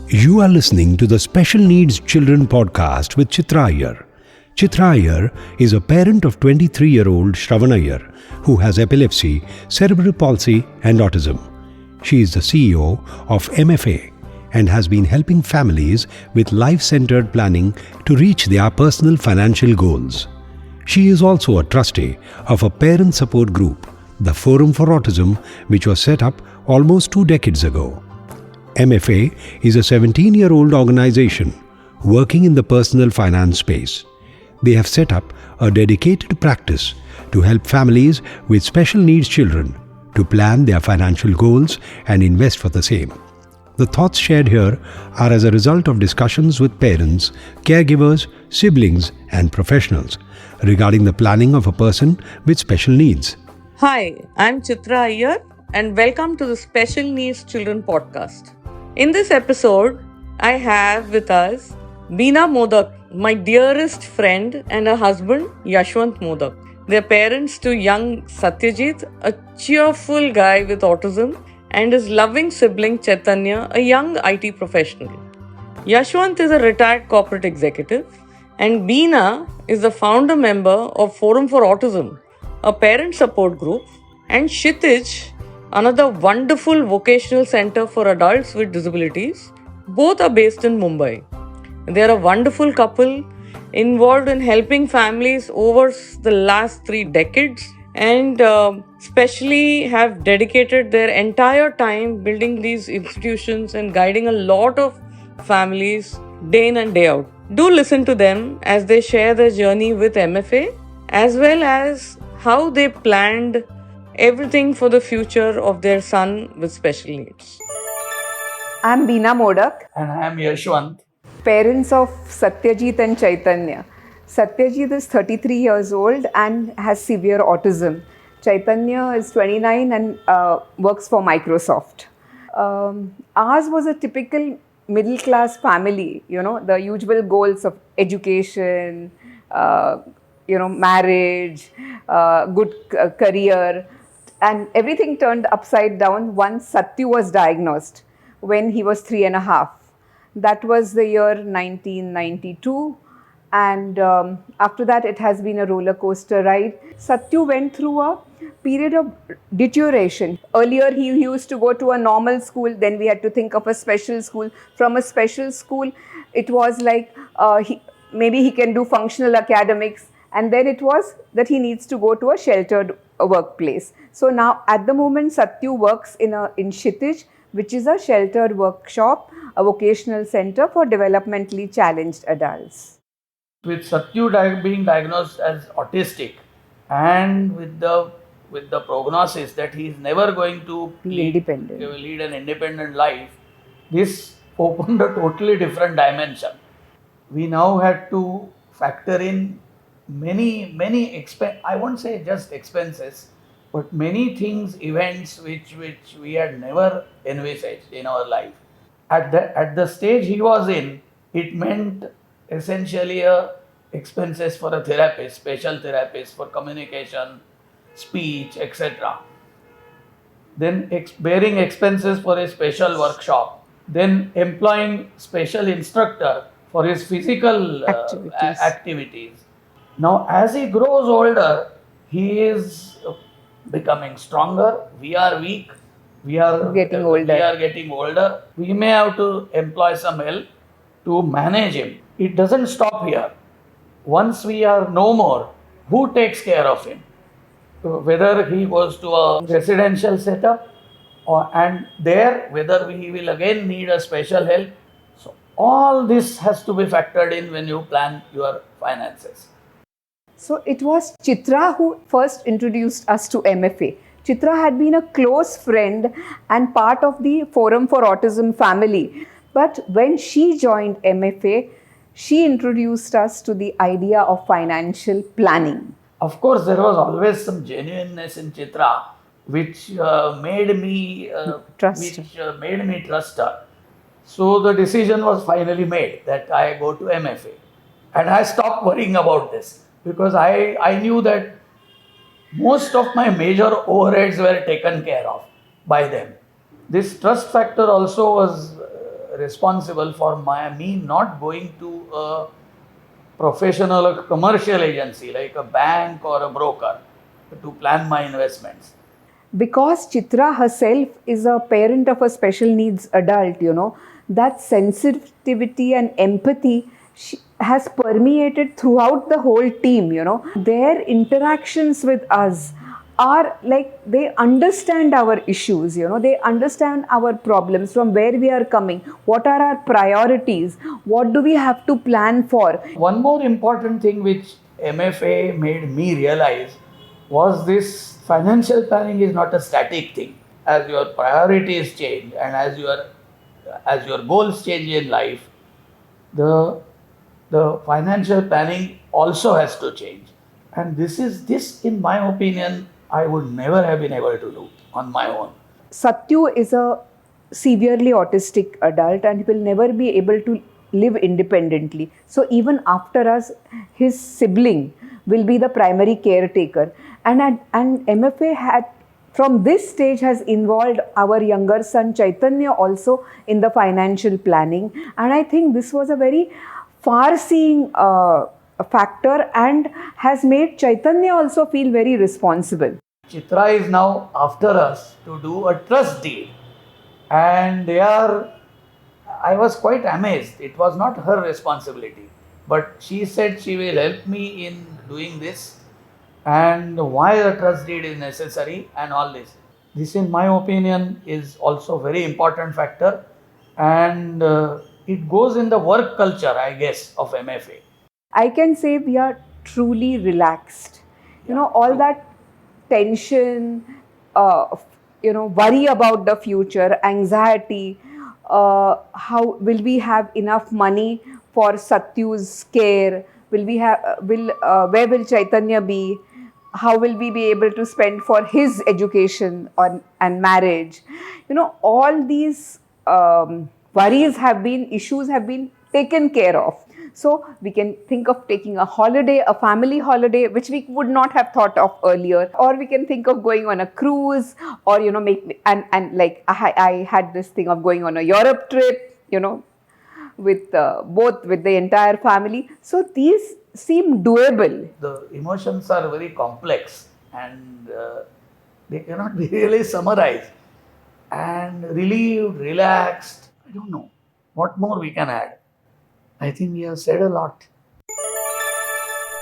You are listening to the Special Needs Children podcast with Chitra Iyer. Chitra Iyer is a parent of 23-year-old Shravan Iyer who has epilepsy, cerebral palsy and autism. She is the CEO of MFA and has been helping families with life-centered planning to reach their personal financial goals. She is also a trustee of a parent support group, the Forum for Autism, which was set up almost 2 decades ago. MFA is a 17-year-old organization working in the personal finance space. They have set up a dedicated practice to help families with special needs children to plan their financial goals and invest for the same. The thoughts shared here are as a result of discussions with parents, caregivers, siblings, and professionals regarding the planning of a person with special needs. Hi, I'm Chitra Iyer and welcome to the Special Needs Children podcast. In this episode, I have with us Beena Modak, my dearest friend, and her husband Yashwant Modak. They're parents to young Satyajit, a cheerful guy with autism, and his loving sibling Chaitanya, a young IT professional. Yashwant is a retired corporate executive, and Beena is the founder member of Forum for Autism, a parent support group, and Kshitij, another wonderful vocational center for adults with disabilities. Both are based in Mumbai. They are a wonderful couple involved in helping families over the last 3 decades and especially have dedicated their entire time building these institutions and guiding a lot of families day in and day out. Do listen to them as they share their journey with MFA as well as how they planned everything for the future of their son with special needs. I'm Beena Modak. And I am Yashwant. Parents of Satyajit and Chaitanya. Satyajit is 33 years old and has severe autism. Chaitanya is 29 and works for Microsoft. Ours was a typical middle class family, the usual goals of education, marriage, good career. And everything turned upside down once Satyu was diagnosed when he was 3.5. That was the year 1992. And after that, it has been a roller coaster ride. Satyu went through a period of deterioration. Earlier, he used to go to a normal school. Then we had to think of a special school. From a special school, it was like maybe he can do functional academics. And then it was that he needs to go to a sheltered workplace. So now at the moment Satyu works in Kshitij, which is a sheltered workshop, a vocational center for developmentally challenged adults. With Satyu being diagnosed as autistic and with the prognosis that he is never going to lead an independent life, this opened a totally different dimension. We now had to factor in many I won't say just expenses, but many things, events which we had never envisaged in our life. At the stage he was in, it meant essentially expenses for a therapist, special therapist for communication, speech, etc. Then bearing expenses for a special workshop, then employing special instructor for his physical activities. Now, as he grows older, he is becoming stronger. We are weak. We are getting older. We may have to employ some help to manage him. It doesn't stop here. Once we are no more, who takes care of him? Whether he goes to a residential setup and there, whether he will again need a special help. So, all this has to be factored in when you plan your finances. So it was Chitra who first introduced us to MFA. Chitra had been a close friend and part of the Forum for Autism family. But when she joined MFA, she introduced us to the idea of financial planning. Of course, there was always some genuineness in Chitra, which made me trust her. So the decision was finally made that I go to MFA. And I stopped worrying about this. Because I knew that most of my major overheads were taken care of by them. This trust factor also was responsible for me not going to a professional or commercial agency like a bank or a broker to plan my investments. Because Chitra herself is a parent of a special needs adult, that sensitivity and empathy has permeated throughout the whole team, Their interactions with us are like, they understand our issues, they understand our problems, from where we are coming, what are our priorities, what do we have to plan for. One more important thing which MFA made me realize was this: financial planning is not a static thing. As your priorities change and as your goals change in life, the financial planning also has to change. And this in my opinion, I would never have been able to do on my own. Satyu is a severely autistic adult and he will never be able to live independently. So even after us, his sibling will be the primary caretaker. And MFA from this stage has involved our younger son Chaitanya also in the financial planning. And I think this was a very far-seeing factor and has made Chaitanya also feel very responsible. Chitra is now after us to do a trust deed, and I was quite amazed. It was not her responsibility, but she said she will help me in doing this and why a trust deed is necessary and all this. This in my opinion is also very important factor, and it goes in the work culture, I guess, of MFA. I can say we are truly relaxed. All that tension, worry about the future, anxiety, how will we have enough money for Satyu's care? Where will Chaitanya be? How will we be able to spend for his education and marriage? All these issues have been taken care of. So we can think of taking a family holiday, which we would not have thought of earlier, or we can think of going on a cruise, or I had this thing of going on a Europe trip, with the entire family. So these seem doable. The emotions are very complex and they cannot be really summarized. And relieved, relaxed, I don't know what more we can add. I think we have said a lot.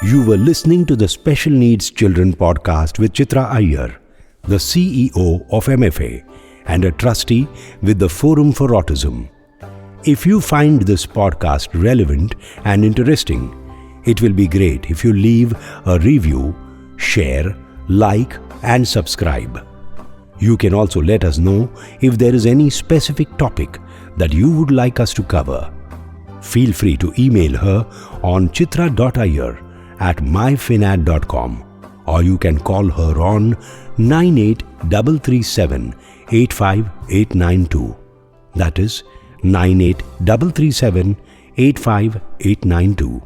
You were listening to the Special Needs Children podcast with Chitra Iyer, the CEO of MFA and a trustee with the Forum for Autism. If you find this podcast relevant and interesting, it will be great if you leave a review, share, like, and subscribe. You can also let us know if there is any specific topic that you would like us to cover. Feel free to email her on chitra.iyer@myfinad.com, or you can call her on 9833785892. That is 9833785892.